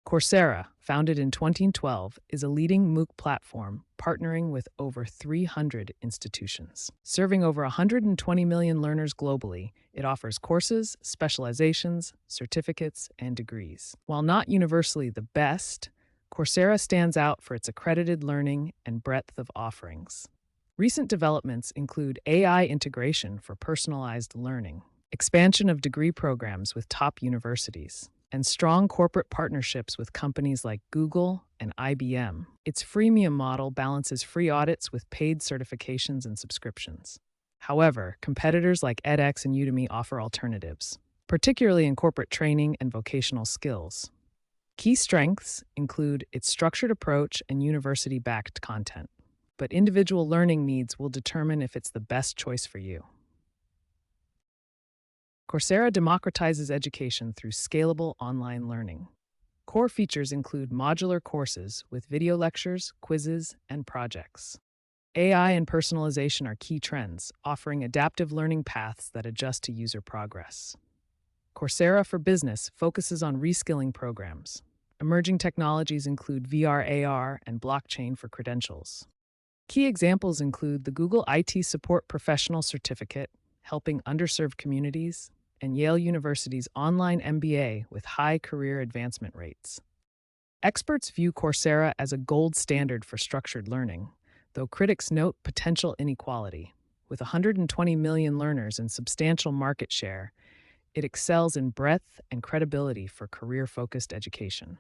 Coursera, founded in 2012, is a leading MOOC platform partnering with over 300 institutions. Serving over 120 million learners globally, it offers courses, specializations, certificates, and degrees. While not universally the best, Coursera stands out for its accredited learning and breadth of offerings. Recent developments include AI integration for personalized learning, expansion of degree programs with top universities, and strong corporate partnerships with companies like Google and IBM. Its freemium model balances free audits with paid certifications and subscriptions. However, competitors like edX and Udemy offer alternatives, particularly in corporate training and vocational skills. Key strengths include its structured approach and university-backed content, but individual learning needs will determine if it's the best choice for you. Coursera democratizes education through scalable online learning. Core features include modular courses with video lectures, quizzes, and projects. AI and personalization are key trends, offering adaptive learning paths that adjust to user progress. Coursera for Business focuses on reskilling programs. Emerging technologies include VR/AR and blockchain for credentials. Key examples include the Google IT Support Professional Certificate, helping underserved communities, and Yale University's online MBA with high career advancement rates. Experts view Coursera as a gold standard for structured learning, though critics note potential inequality. With 120 million learners and substantial market share, it excels in breadth and credibility for career-focused education.